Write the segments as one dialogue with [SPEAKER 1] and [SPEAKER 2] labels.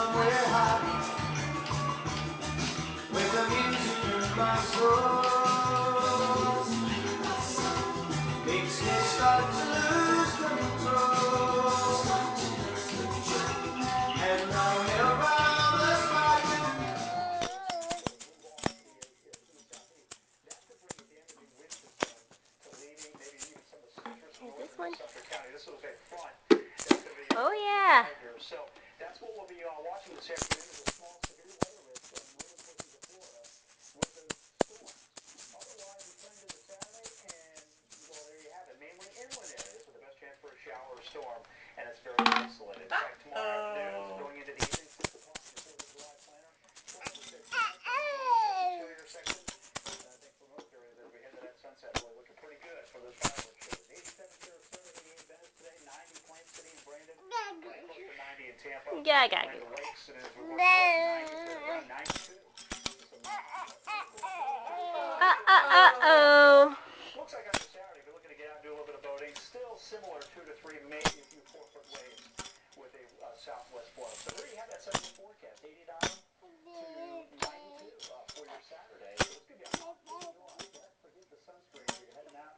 [SPEAKER 1] somewhere hot with the music in my soul. Makes me start to lose control. And now here on the spot.
[SPEAKER 2] This one. Oh yeah.
[SPEAKER 3] So that's what we'll be watching this afternoon is a small severe weather risk in northern portions of Florida with those storms. Otherwise, we turn to the Saturday and, well, there you have it. Mainly inland areas with the best chance for a shower or storm, and it's very isolated. In fact, tomorrow afternoon, going into the evening, 6 o'clock, your 4th of July planner, interior section. I think for most areas, as we head to that sunset, really looking pretty good for those fireworks shows. 87 Sarasota, 88 Venice today, 90 Plant City and Brandon, close to 90 in Tampa.
[SPEAKER 2] Yeah, I got
[SPEAKER 3] The
[SPEAKER 2] it.
[SPEAKER 3] lakes, and as we work north, 92.
[SPEAKER 2] Uh-oh.
[SPEAKER 3] Looks like on the Saturday, if you're looking to get out and do a little bit of boating, still similar 2 to 3, maybe a few 4-foot waves with a southwest blow. So there you have that 7-day forecast, 89 to 92 for your Saturday. So it's going to be a hot 4th of July. Don't forget the sunscreen as you're heading out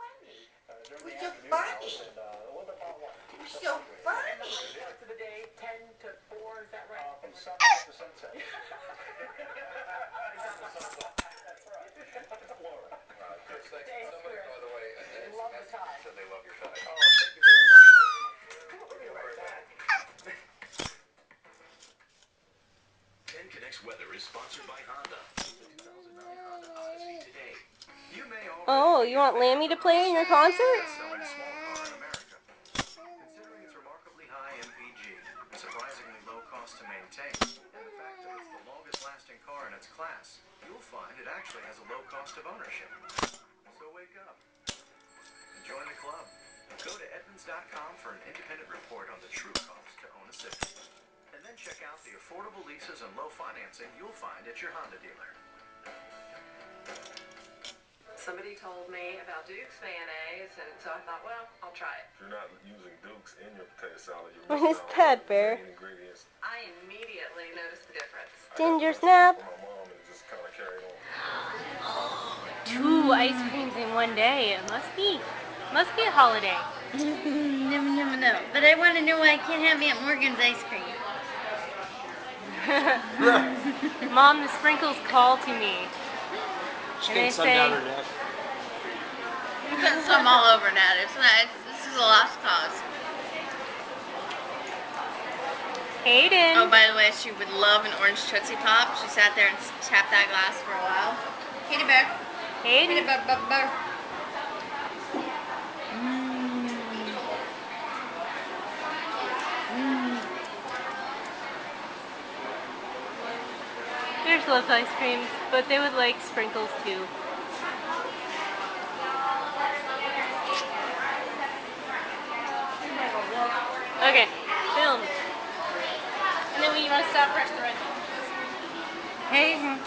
[SPEAKER 3] during the afternoon hours and a little bit of water.
[SPEAKER 4] You're so funny.
[SPEAKER 3] And the starts of the day, 10 to 4, is that right? From sunset to sunset. That's right. Florida.
[SPEAKER 5] Chris, thank you. Somebody, by the way,
[SPEAKER 3] Love the tie.
[SPEAKER 5] said they love your tie.
[SPEAKER 3] Oh, thank you very much.
[SPEAKER 5] We'll be right back.
[SPEAKER 6] 10 Connects Weather is sponsored by Honda. The 2009 Honda Odyssey today. You may
[SPEAKER 2] Oh, you want Lammy to play in your concert?
[SPEAKER 6] selling small car in America. Considering its remarkably high MPG, surprisingly low cost to maintain, and the fact that it's the longest lasting car in its class, you'll find it actually has a low cost of ownership. So wake up and join the club. Go to Edmunds.com for an independent report on the true cost to own a Civic. And then check out the affordable leases and low financing you'll find at your Honda dealer.
[SPEAKER 4] Somebody told me about Duke's mayonnaise, and so I thought, well, I'll try it.
[SPEAKER 5] If you're not using Duke's in your potato salad, you're
[SPEAKER 2] What
[SPEAKER 5] missing
[SPEAKER 2] is
[SPEAKER 5] out
[SPEAKER 2] that,
[SPEAKER 5] on
[SPEAKER 2] Bear?
[SPEAKER 5] the main ingredients.
[SPEAKER 4] I immediately noticed the difference.
[SPEAKER 2] Ginger
[SPEAKER 5] I got
[SPEAKER 2] snap.
[SPEAKER 5] from my mom and it just kind of carried on.
[SPEAKER 2] 2 ice creams in one day. It must be a holiday.
[SPEAKER 7] No. But I want to know why I can't have Aunt Morgan's ice cream.
[SPEAKER 2] Mom, the sprinkles call to me.
[SPEAKER 1] She
[SPEAKER 2] And they
[SPEAKER 1] getting some
[SPEAKER 2] say,
[SPEAKER 1] down her neck.
[SPEAKER 7] You put some all over that. This is a lost cause.
[SPEAKER 2] Hayden.
[SPEAKER 7] Oh, by the way, she would love an orange Tootsie Pop. She sat there and tapped that glass for a while. Kitty bear. Kitty
[SPEAKER 2] Hayden.
[SPEAKER 7] bear.
[SPEAKER 2] Bears loves ice creams, but they would like sprinkles too. Okay, film. And then when you want to stop, press the red button.
[SPEAKER 7] Hayden.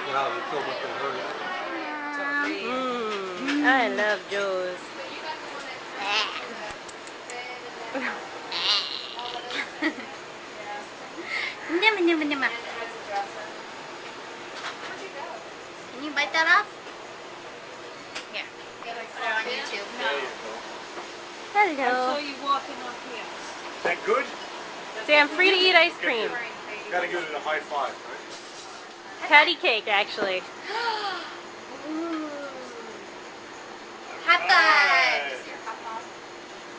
[SPEAKER 1] Wow, you filled up in a hurry.
[SPEAKER 2] I love Joe's.
[SPEAKER 7] Nimma. Can you bite that off? Here. Put it on YouTube.
[SPEAKER 1] There you go.
[SPEAKER 2] Hello.
[SPEAKER 4] you walking up here.
[SPEAKER 1] Is that good?
[SPEAKER 2] Say I'm free to eat ice cream.
[SPEAKER 1] Gotta give it a high five, right?
[SPEAKER 2] Patty cake, actually.
[SPEAKER 7] High five.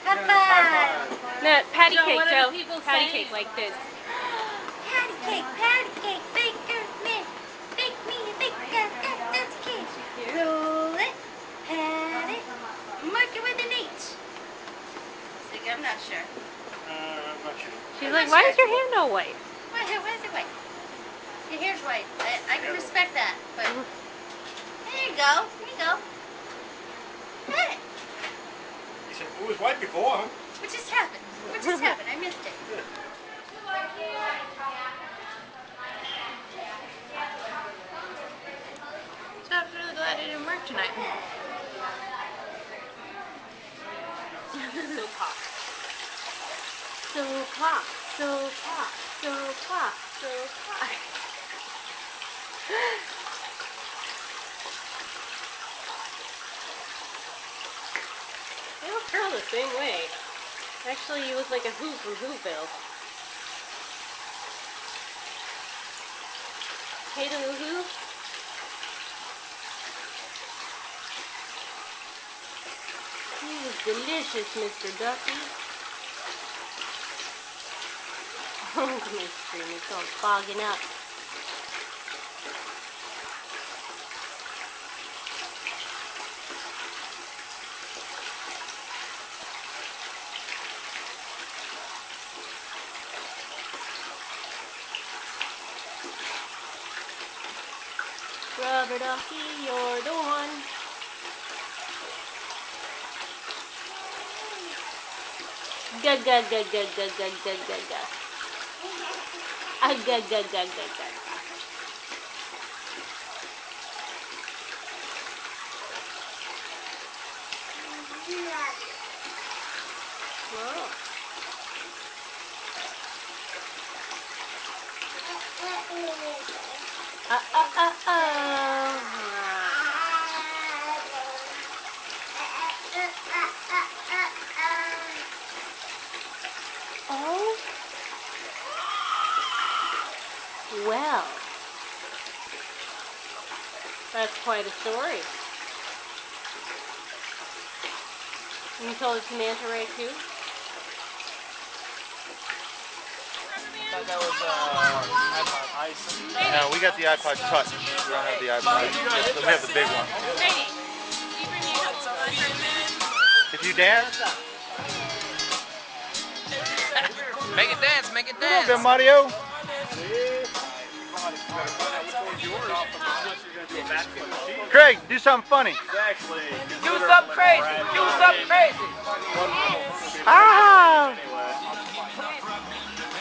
[SPEAKER 7] High five.
[SPEAKER 2] No, patty
[SPEAKER 4] Joe,
[SPEAKER 2] cake,
[SPEAKER 4] what do
[SPEAKER 2] Joe.
[SPEAKER 4] people
[SPEAKER 2] Patty
[SPEAKER 4] say?
[SPEAKER 2] cake like this.
[SPEAKER 7] Patty cake. Baker man. Bake me a that's cake. Roll it. Pat it. Mark it with an H. I'm not sure.
[SPEAKER 1] I'm not sure.
[SPEAKER 2] She's like, why is your hand all white?
[SPEAKER 7] Why is it white? Your hair's white. I can respect that, but there you go. Hey,
[SPEAKER 1] He said, it was white before, huh?
[SPEAKER 7] what just happened? I missed it. So I'm really glad I didn't work tonight.
[SPEAKER 2] So pop. So pop. So pop. So pop. So pop. They all curl the same way. Actually, you look like a Who from Whoville. Hate in the Who? This is delicious, Mr. Duffy. Oh, my screen is all fogging up. Rubber ducky, you're the one. Ga ga ga ga ga ga ga ga ga. Ah ga ga ga ga ga. Whoa. Oh. Well. That's quite a story. You told it to Manta Ray too?
[SPEAKER 1] That was iPod Ice.
[SPEAKER 8] No, we got the iPod Touch. We don't have the iPod. We have the big one.
[SPEAKER 2] Brady, you bring me a couple of iPhones?
[SPEAKER 8] If you dance,
[SPEAKER 9] Make it dance, make it
[SPEAKER 8] a little
[SPEAKER 9] dance.
[SPEAKER 8] bit, Mario. Craig, do something funny.
[SPEAKER 9] Do something crazy. Do something crazy.
[SPEAKER 8] Ah!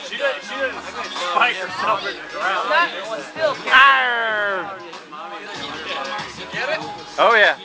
[SPEAKER 1] She didn't spike herself in the ground.
[SPEAKER 9] Not still.
[SPEAKER 8] Arr!
[SPEAKER 9] Get it?
[SPEAKER 8] Oh yeah.